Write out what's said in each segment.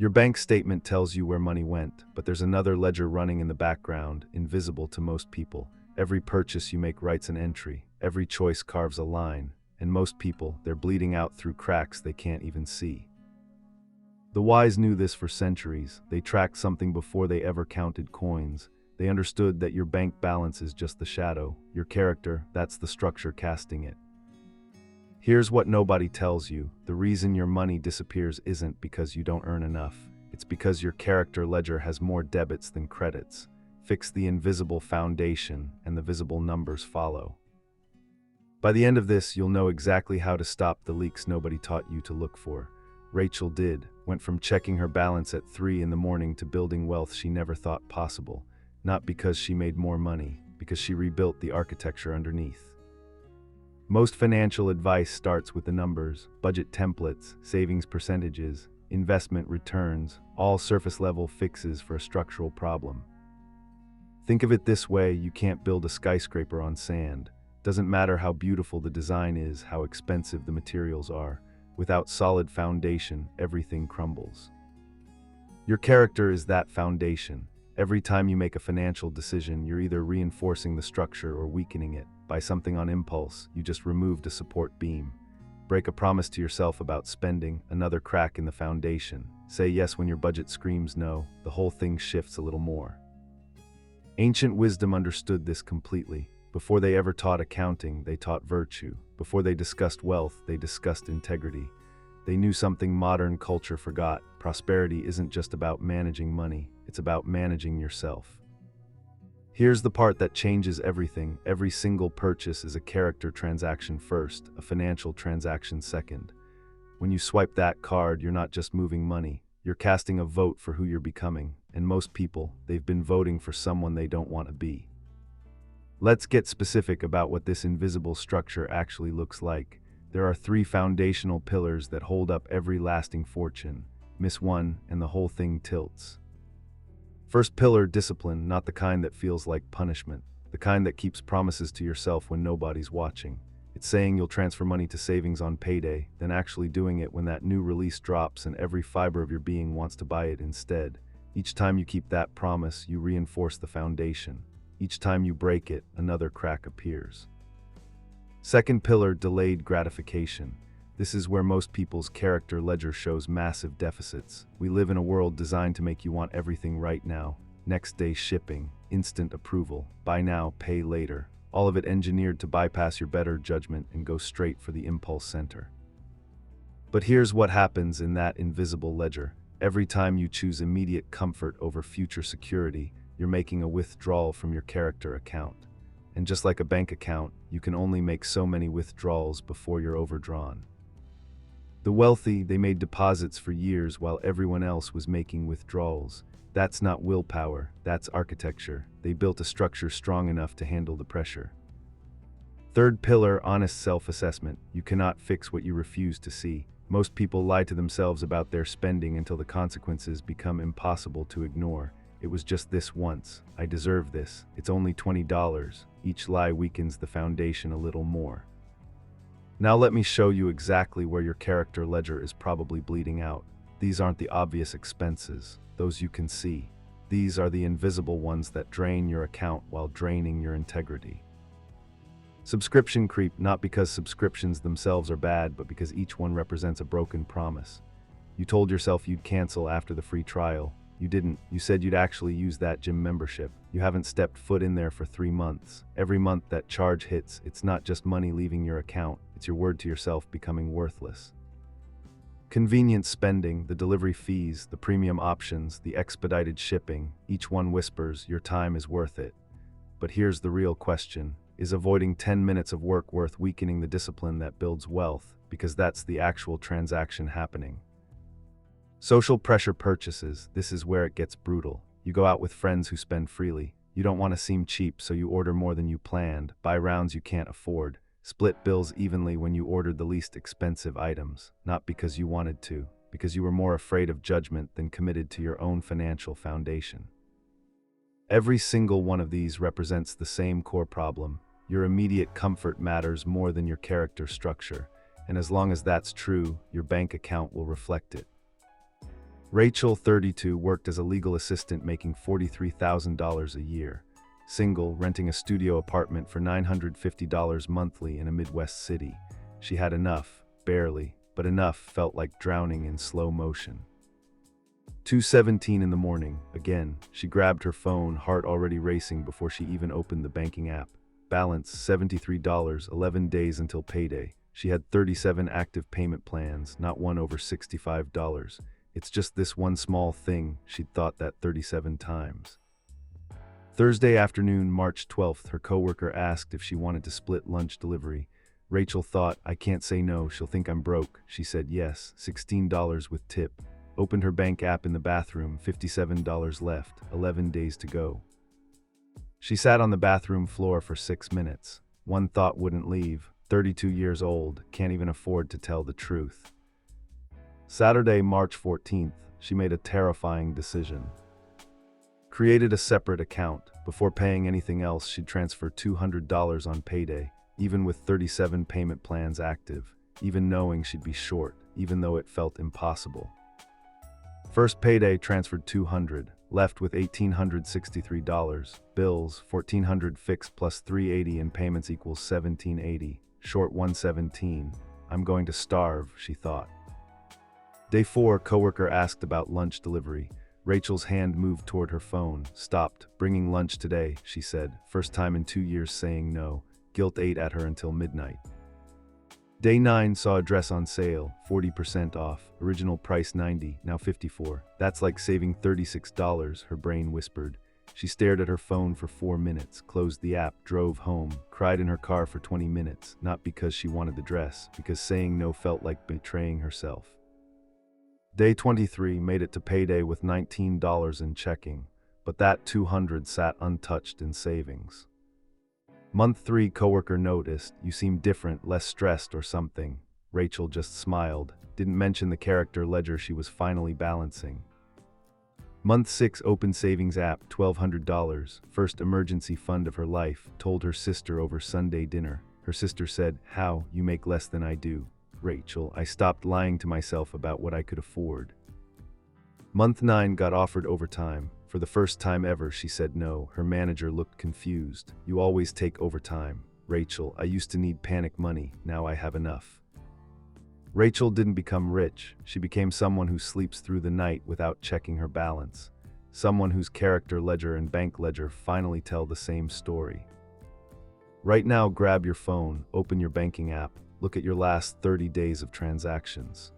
Your bank statement tells you where money went, but there's another ledger running in the background, invisible to most people. Every purchase you make writes an entry, every choice carves a line, and most people, they're bleeding out through cracks they can't even see. The wise knew this for centuries. They tracked something before they ever counted coins. They understood that your bank balance is just the shadow. Your character, that's the structure casting it. Here's what nobody tells you. The reason your money disappears isn't because you don't earn enough. It's because your character ledger has more debits than credits. Fix the invisible foundation, and the visible numbers follow. By the end of this, you'll know exactly how to stop the leaks nobody taught you to look for. Rachel did, went from checking her balance at 3 in the morning to building wealth she never thought possible. Not because she made more money, because she rebuilt the architecture underneath. Most financial advice starts with the numbers, budget templates, savings percentages, investment returns, all surface-level fixes for a structural problem. Think of it this way: you can't build a skyscraper on sand. Doesn't matter how beautiful the design is, how expensive the materials are. Without solid foundation, everything crumbles. Your character is that foundation. Every time you make a financial decision, you're either reinforcing the structure or weakening it. Buy something on impulse, you just removed a support beam. Break a promise to yourself about spending, another crack in the foundation. Say yes when your budget screams no, the whole thing shifts a little more. Ancient wisdom understood this completely. Before they ever taught accounting, they taught virtue. Before they discussed wealth, they discussed integrity. They knew something modern culture forgot. Prosperity isn't just about managing money, it's about managing yourself. Here's the part that changes everything. Every single purchase is a character transaction first, a financial transaction second. When you swipe that card, you're not just moving money, you're casting a vote for who you're becoming. And most people, they've been voting for someone they don't want to be. Let's get specific about what this invisible structure actually looks like. There are 3 foundational pillars that hold up every lasting fortune. Miss one, and the whole thing tilts. First pillar, discipline, not the kind that feels like punishment, the kind that keeps promises to yourself when nobody's watching. It's saying you'll transfer money to savings on payday, then actually doing it when that new release drops and every fiber of your being wants to buy it instead. Each time you keep that promise, you reinforce the foundation. Each time you break it, another crack appears. Second pillar, delayed gratification. This is where most people's character ledger shows massive deficits. We live in a world designed to make you want everything right now. Next day shipping, instant approval, buy now, pay later. All of it engineered to bypass your better judgment and go straight for the impulse center. But here's what happens in that invisible ledger. Every time you choose immediate comfort over future security, you're making a withdrawal from your character account. And just like a bank account, you can only make so many withdrawals before you're overdrawn. The wealthy, they made deposits for years while everyone else was making withdrawals. That's not willpower, that's architecture. They built a structure strong enough to handle the pressure. Third pillar, honest self-assessment. You cannot fix what you refuse to see. Most people lie to themselves about their spending until the consequences become impossible to ignore. It was just this once. I deserve this. It's only $20. Each lie weakens the foundation a little more. Now let me show you exactly where your character ledger is probably bleeding out. These aren't the obvious expenses, those you can see. These are the invisible ones that drain your account while draining your integrity. Subscription creep, not because subscriptions themselves are bad, but because each one represents a broken promise. You told yourself you'd cancel after the free trial. You didn't. You said you'd actually use that gym membership. You haven't stepped foot in there for 3 months. Every month that charge hits, it's not just money leaving your account, it's your word to yourself becoming worthless. Convenience spending, the delivery fees, the premium options, the expedited shipping, each one whispers, your time is worth it. But here's the real question. Is avoiding 10 minutes of work worth weakening the discipline that builds wealth? Because that's the actual transaction happening. Social pressure purchases, this is where it gets brutal. You go out with friends who spend freely. You don't want to seem cheap, so you order more than you planned, buy rounds you can't afford, split bills evenly when you ordered the least expensive items, not because you wanted to, because you were more afraid of judgment than committed to your own financial foundation. Every single one of these represents the same core problem. Your immediate comfort matters more than your character structure, and as long as that's true, your bank account will reflect it. Rachel, 32, worked as a legal assistant making $43,000 a year. Single, renting a studio apartment for $950 monthly in a Midwest city. She had enough, barely, but enough felt like drowning in slow motion. 2:17 in the morning, again, she grabbed her phone, heart already racing before she even opened the banking app. Balance $73, 11 days until payday. She had 37 active payment plans, not one over $65. It's just this one small thing, she'd thought that 37 times. Thursday afternoon, March 12th, her coworker asked if she wanted to split lunch delivery. Rachel thought, I can't say no, she'll think I'm broke. She said yes, $16 with tip. Opened her bank app in the bathroom, $57 left, 11 days to go. She sat on the bathroom floor for 6 minutes. One thought wouldn't leave. 32 years old, can't even afford to tell the truth. Saturday, March 14th, she made a terrifying decision. Created a separate account. Before paying anything else, she'd transfer $200 on payday, even with 37 payment plans active, even knowing she'd be short, even though it felt impossible. First payday, transferred $200, left with $1,863. Bills, $1,400 fixed plus $380 in payments equals $1,780. Short $117. I'm going to starve, she thought. Day 4, coworker asked about lunch delivery. Rachel's hand moved toward her phone. Stopped. Bringing lunch today, she said. First time in 2 years saying no. Guilt ate at her until midnight. Day 9 saw a dress on sale, 40% off. Original price $90, now $54. That's like saving $36, her brain whispered. She stared at her phone for 4 minutes, closed the app, drove home, cried in her car for 20 minutes, not because she wanted the dress, because saying no felt like betraying herself. Day 23 made it to payday with $19 in checking, but that $200 sat untouched in savings. Month 3, coworker noticed, you seem different, less stressed or something. Rachel just smiled, didn't mention the character ledger she was finally balancing. Month 6, open savings app, $1,200, first emergency fund of her life, told her sister over Sunday dinner. Her sister said, how, you make less than I do. Rachel, I stopped lying to myself about what I could afford. Month 9, got offered overtime. For the first time ever, she said no. Her manager looked confused. You always take overtime. Rachel, I used to need panic money. Now I have enough. Rachel didn't become rich. She became someone who sleeps through the night without checking her balance. Someone whose character ledger and bank ledger finally tell the same story. Right now, grab your phone, open your banking app, look at your last 30 days of transactions.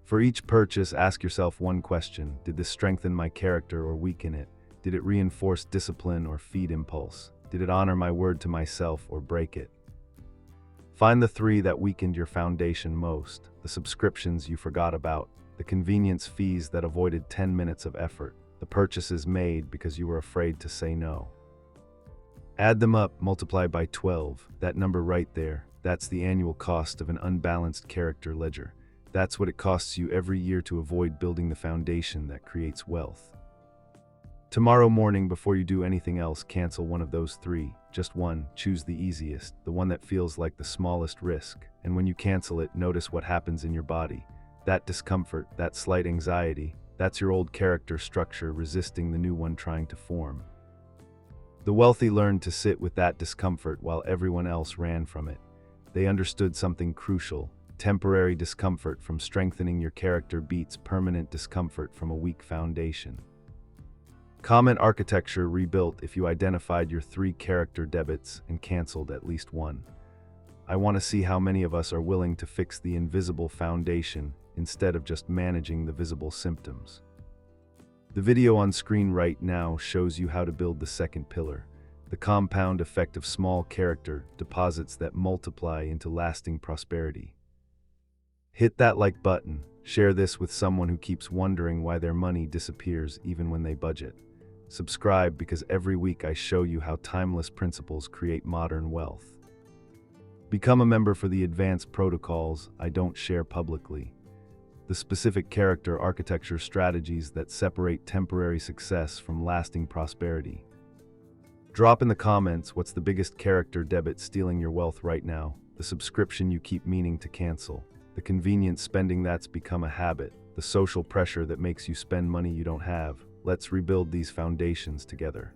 For each purchase, ask yourself one question. Did this strengthen my character or weaken it? Did it reinforce discipline or feed impulse? Did it honor my word to myself or break it? Find the 3 that weakened your foundation most, the subscriptions you forgot about, the convenience fees that avoided 10 minutes of effort, the purchases made because you were afraid to say no. Add them up, multiply by 12, that number right there, that's the annual cost of an unbalanced character ledger. That's what it costs you every year to avoid building the foundation that creates wealth. Tomorrow morning, before you do anything else, cancel one of those 3. Just one. Choose the easiest, the one that feels like the smallest risk. And when you cancel it, notice what happens in your body. That discomfort, that slight anxiety, that's your old character structure resisting the new one trying to form. The wealthy learned to sit with that discomfort while everyone else ran from it. They understood something crucial. Temporary discomfort from strengthening your character beats permanent discomfort from a weak foundation. Comment architecture rebuilt if you identified your 3 character debits and canceled at least one. I want to see how many of us are willing to fix the invisible foundation instead of just managing the visible symptoms. The video on screen right now shows you how to build the second pillar, the compound effect of small character deposits that multiply into lasting prosperity. Hit that like button, share this with someone who keeps wondering why their money disappears even when they budget. Subscribe because every week I show you how timeless principles create modern wealth. Become a member for the advanced protocols I don't share publicly. The specific character architecture strategies that separate temporary success from lasting prosperity. Drop in the comments what's the biggest character debit stealing your wealth right now, the subscription you keep meaning to cancel, the convenient spending that's become a habit, the social pressure that makes you spend money you don't have. Let's rebuild these foundations together.